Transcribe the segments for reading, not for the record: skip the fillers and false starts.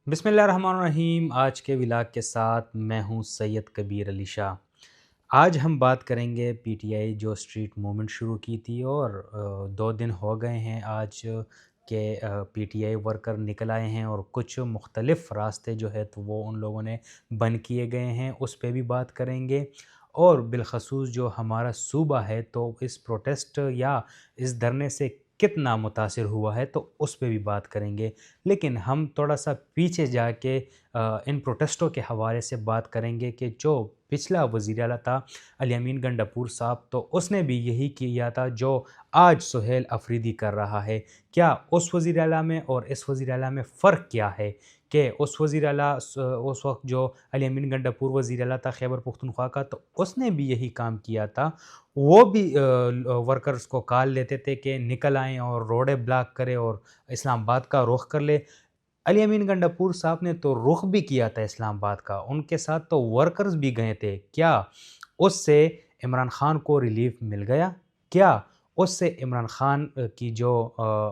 बिस्मिल्लाहिर्रहमानिर्रहीम। आज के व्लॉग के साथ मैं हूं सैयद कबीर अली शाह। आज हम बात करेंगे पीटीआई जो स्ट्रीट मूवमेंट शुरू की थी और 2 दिन हो गए हैं आज के पीटीआई वर्कर निकल आए हैं और कुछ मुख्तलिफ़ रास्ते जो है तो वो उन लोगों ने बंद किए गए हैं, उस पे भी बात करेंगे। और बिलखसूस जो हमारा सूबा है तो इस प्रोटेस्ट या इस धरने से कितना मुतासिर हुआ है तो उस पे भी बात करेंगे। लेकिन हम थोड़ा सा पीछे जाके इन प्रोटेस्टों के हवाले से बात करेंगे कि जो पिछला वज़ीर आला था अली अमीन गंडापुर साहब, तो उसने भी यही किया था जो आज सुहेल अफरीदी कर रहा है। क्या उस वज़ीर आला में और इस वज़ीर आला में फ़र्क क्या है कि उस वज़ीर आला उस वक्त जो अली अमीन गंडापुर वज़ीर आला था खैबर पख्तूनख्वा का, तो उसने भी यही काम किया था। वो भी वर्कर्स को कॉल लेते थे कि निकल आएँ और रोडें ब्लॉक करें और इस्लामाबाद का रुख कर ले। अली अमीन गंडापुर साहब ने तो रुख भी किया था इस्लामाबाद का, उनके साथ तो वर्कर्स भी गए थे। क्या उससे इमरान खान को रिलीफ मिल गया? क्या उससे इमरान खान की जो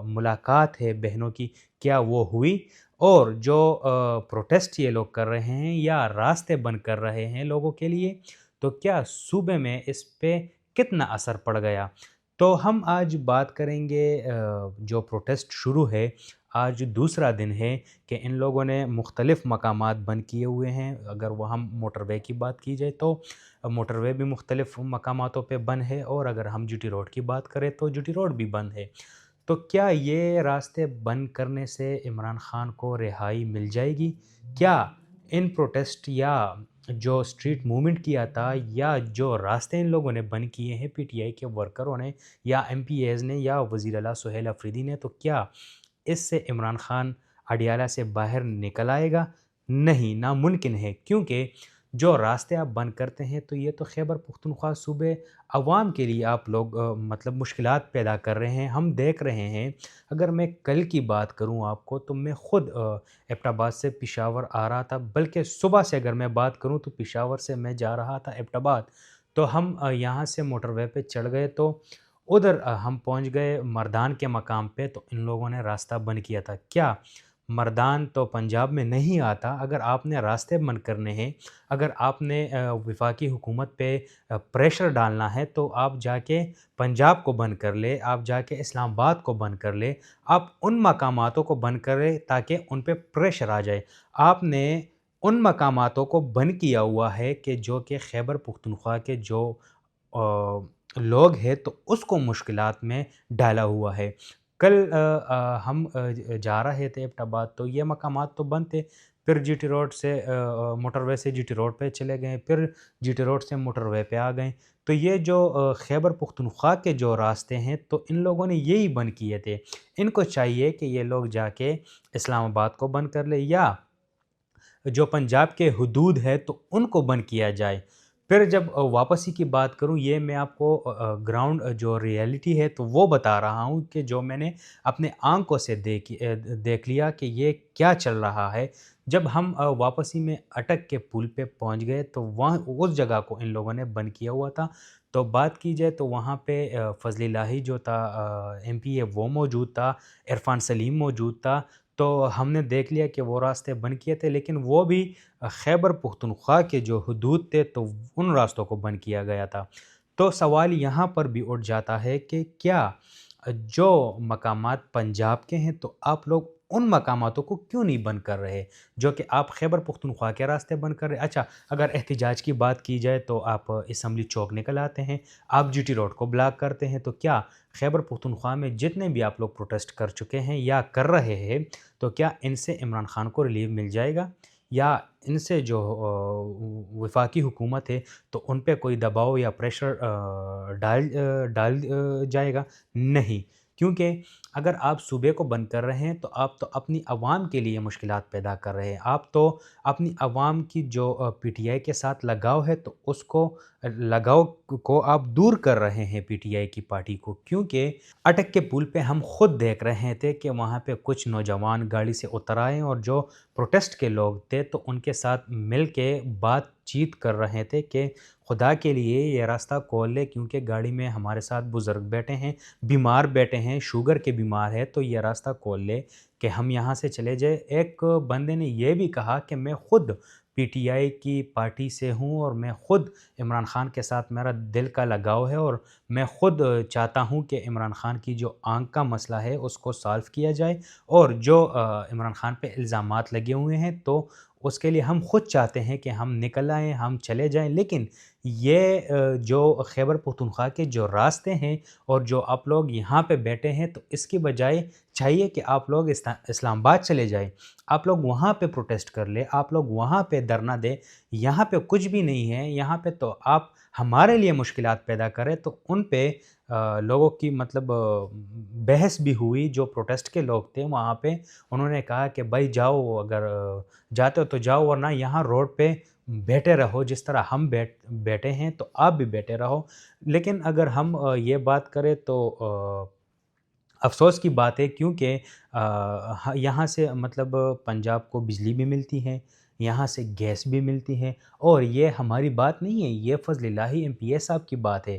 मुलाकात है बहनों की, क्या वो हुई? और जो प्रोटेस्ट ये लोग कर रहे हैं या रास्ते बंद कर रहे हैं लोगों के लिए, तो क्या सूबे में इस पे कितना असर पड़ गया? तो हम आज बात करेंगे जो प्रोटेस्ट शुरू है, आज दूसरा दिन है कि इन लोगों ने मुख्तलिफ़ मकामात बंद किए हुए हैं। अगर वो हम मोटरवे की बात की जाए तो मोटरवे भी मुख्तलिफ़ मकामातों पे बंद है, और अगर हम जीटी रोड की बात करें तो जीटी रोड भी बंद है। तो क्या ये रास्ते बंद करने से इमरान खान को रिहाई मिल जाएगी? क्या इन प्रोटेस्ट या जो स्ट्रीट मूवमेंट किया था या जो रास्ते इन लोगों ने बंद किए हैं पीटीआई के वर्करों ने या एमपीएज ने या वज़ीर आला सुहेल अफरीदी ने, तो क्या इससे इमरान खान अडियाला से बाहर निकल आएगा? नहीं, नामुमकिन है, क्योंकि जो रास्ते आप बंद करते हैं तो ये तो खैबर पुख्तनख्वा सूबे अवाम के लिए आप लोग मतलब मुश्किलात पैदा कर रहे हैं। हम देख रहे हैं, अगर मैं कल की बात करूं आपको तो मैं ख़ुद एबटाबाद से पेशावर आ रहा था, बल्कि सुबह से अगर मैं बात करूं तो पेशावर से मैं जा रहा था एबटाबाद। तो हम यहाँ से मोटरवे पे चढ़ गए तो उधर हम पहुंच गए मर्दान के मकाम पे, तो इन लोगों ने रास्ता बंद किया था। क्या मर्दान तो पंजाब में नहीं आता? अगर आपने रास्ते बंद करने हैं, अगर आपने वफाकी हुकूमत पे प्रेशर डालना है तो आप जाके पंजाब को बंद कर ले, आप जाके इस्लामाबाद को बंद कर ले, आप उन मकामातों को बंद करें ताकि उन पे प्रेशर आ जाए। आपने उन मकामातों को बंद किया हुआ है कि जो कि खैबर पुख्तनख्वा के जो लोग हैं तो उसको मुश्किलात में डाला हुआ है। कल हम जा रहे थे एबटाबाद तो ये मकामात तो बंद थे। फिर जीटी रोड से मोटरवे से जीटी रोड पे चले गए, फिर जीटी रोड से मोटरवे पे आ गए। तो ये जो खैबर पुख्तनख्वा के जो रास्ते हैं तो इन लोगों ने यही बंद किए थे। इनको चाहिए कि ये लोग जाके इस्लामाबाद को बंद कर ले या जो पंजाब के हुदूद है तो उनको बंद किया जाए। फिर जब वापसी की बात करूँ, ये मैं आपको ग्राउंड जो रियलिटी है तो वो बता रहा हूँ कि जो मैंने अपने आँखों से देख लिया कि ये क्या चल रहा है। जब हम वापसी में अटक के पुल पे पहुँच गए तो वहाँ उस जगह को इन लोगों ने बंद किया हुआ था। तो बात की जाए तो वहाँ पे फजल इलाही जो था एमपी है वो मौजूद था, इरफान सलीम मौजूद था। तो हमने देख लिया कि वो रास्ते बंद किए थे, लेकिन वो भी खैबर पुख्तनख्वा के जो हुदूद थे तो उन रास्तों को बंद किया गया था। तो सवाल यहाँ पर भी उठ जाता है कि क्या जो मकामात पंजाब के हैं तो आप लोग उन मकामातों को क्यों नहीं बंद कर रहे, जो कि आप खैबर पुख्तनख्वा के रास्ते बंद कर रहे? अच्छा, अगर एहतिजाज की बात की जाए तो आप असम्बली चौक निकल आते हैं, आप जीटी रोड को ब्लॉक करते हैं। तो क्या खैबर पुख्तनख्वा में जितने भी आप लोग प्रोटेस्ट कर चुके हैं या कर रहे हैं, तो क्या इनसे इमरान खान को रिलीफ मिल जाएगा या इनसे जो वफाकी हुकूमत है तो उन पे कोई दबाव या प्रेशर डाल जाएगा? नहीं, क्योंकि अगर आप सूबे को बंद कर रहे हैं तो आप तो अपनी आवाम के लिए मुश्किलात पैदा कर रहे हैं। आप तो अपनी आवाम की जो पीटीआई के साथ लगाव है तो उसको लगाव को आप दूर कर रहे हैं पीटीआई की पार्टी को, क्योंकि अटक के पुल पे हम खुद देख रहे थे कि वहाँ पे कुछ नौजवान गाड़ी से उतर आए और जो پروٹیسٹ کے لوگ تھے تو ان کے ساتھ مل کے بات چیت کر رہے تھے کہ خدا کے لیے یہ راستہ کھول لے، کیونکہ گاڑی میں ہمارے ساتھ بزرگ بیٹھے ہیں، بیمار بیٹھے ہیں، شوگر کے بیمار ہے، تو یہ راستہ کھول لے کہ ہم یہاں سے چلے جائے۔ ایک بندے نے یہ بھی کہا کہ میں خود پی ٹی آئی کی پارٹی سے ہوں اور میں خود عمران خان کے ساتھ میرا دل کا لگاؤ ہے، اور میں خود چاہتا ہوں کہ عمران خان کی جو آنکھ کا مسئلہ ہے اس کو سالو کیا جائے، اور جو عمران خان پہ الزامات لگے ہوئے ہیں تو اس کے لیے ہم خود چاہتے ہیں کہ ہم نکل آئیں، ہم چلے جائیں۔ لیکن یہ جو خیبر پختونخوا کے جو راستے ہیں اور جو آپ لوگ یہاں پہ بیٹھے ہیں، تو اس کی بجائے چاہیے کہ آپ لوگ اسلام آباد چلے جائیں، آپ لوگ وہاں پہ پروٹیسٹ کر لیں، آپ لوگ وہاں پہ دھرنا دیں۔ یہاں پہ کچھ بھی نہیں ہے، یہاں پہ تو آپ ہمارے لیے مشکلات پیدا کریں۔ تو ان پہ لوگوں کی مطلب بحث بھی ہوئی، جو پروٹیسٹ کے لوگ تھے وہاں پہ انہوں نے کہا کہ بھائی جاؤ، اگر جاتے ہو تو جاؤ، ورنہ یہاں روڈ پہ بیٹھے رہو، جس طرح ہم بیٹھے ہیں تو آپ بھی بیٹھے رہو۔ لیکن اگر ہم یہ بات کریں تو افسوس کی بات ہے، کیونکہ یہاں سے مطلب پنجاب کو بجلی بھی ملتی ہے، یہاں سے گیس بھی ملتی ہے، اور یہ ہماری بات نہیں ہے، یہ فضل الہی ایم پی اے صاحب کی بات ہے۔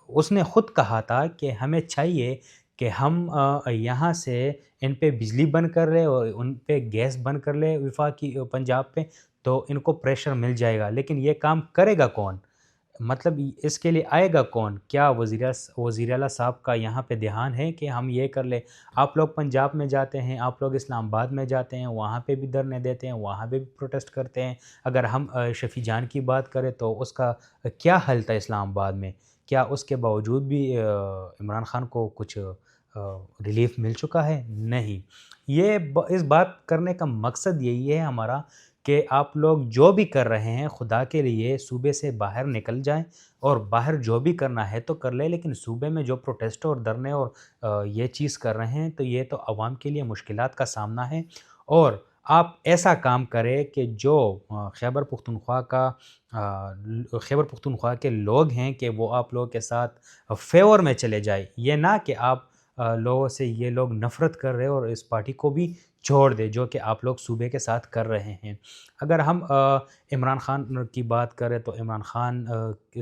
اس نے خود کہا تھا کہ ہمیں چاہیے کہ ہم یہاں سے ان پہ بجلی بند کر رہے اور ان پہ گیس بند کر لے وفاقی پنجاب پہ، تو ان کو پریشر مل جائے گا۔ لیکن یہ کام کرے گا کون؟ مطلب اس کے لیے آئے گا کون؟ کیا وزیر اعلیٰ صاحب کا یہاں پہ دھیان ہے کہ ہم یہ کر لیں؟ آپ لوگ پنجاب میں جاتے ہیں، آپ لوگ اسلام آباد میں جاتے ہیں، وہاں پہ بھی دھرنے دیتے ہیں، وہاں پہ بھی پروٹیسٹ کرتے ہیں۔ اگر ہم شفیع جان کی بات کریں تو اس کا کیا حل تھا اسلام آباد میں؟ کیا اس کے باوجود بھی عمران خان کو کچھ ریلیف مل چکا ہے؟ نہیں۔ اس بات کرنے کا مقصد یہی ہے ہمارا کہ آپ لوگ جو بھی کر رہے ہیں خدا کے لیے صوبے سے باہر نکل جائیں، اور باہر جو بھی کرنا ہے تو کر لیں، لیکن صوبے میں جو پروٹیسٹ اور دھرنے اور یہ چیز کر رہے ہیں تو یہ تو عوام کے لیے مشکلات کا سامنا ہے۔ اور آپ ایسا کام کریں کہ جو خیبر پختونخوا کے لوگ ہیں کہ وہ آپ لوگوں کے ساتھ فیور میں چلے جائے، یہ نہ کہ آپ لوگوں سے یہ لوگ نفرت کر رہے اور اس پارٹی کو بھی چھوڑ دے جو کہ آپ لوگ صوبے کے ساتھ کر رہے ہیں۔ اگر ہم عمران خان کی بات کریں تو عمران خان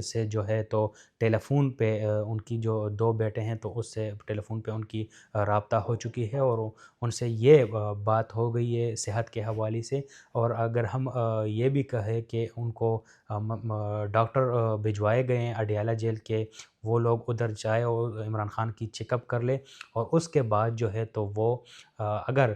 سے جو ہے تو ٹیلی فون پہ ان کی جو دو بیٹے ہیں تو اس سے ٹیلی فون پہ ان کی رابطہ ہو چکی ہے، اور ان سے یہ بات ہو گئی ہے صحت کے حوالے سے۔ اور اگر ہم یہ بھی کہیں کہ ان کو ڈاکٹر بھجوائے گئے ہیں اڈیالہ جیل کے، وہ لوگ ادھر جائے اور عمران خان کی چیک اپ کر لے، اور اس کے بعد جو ہے تو وہ اگر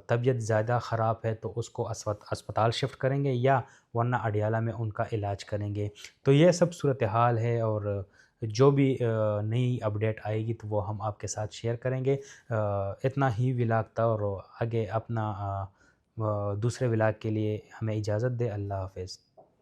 طبیعت زیادہ خراب ہے تو اس کو اسپتال شفٹ کریں گے، یا ورنہ اڈیالہ میں ان کا علاج کریں گے۔ تو یہ سب صورتحال ہے، اور جو بھی نئی اپڈیٹ آئے گی تو وہ ہم آپ کے ساتھ شیئر کریں گے۔ اتنا ہی ولاگ تھا، اور آگے اپنا دوسرے ولاگ کے لیے ہمیں اجازت دے۔ اللہ حافظ۔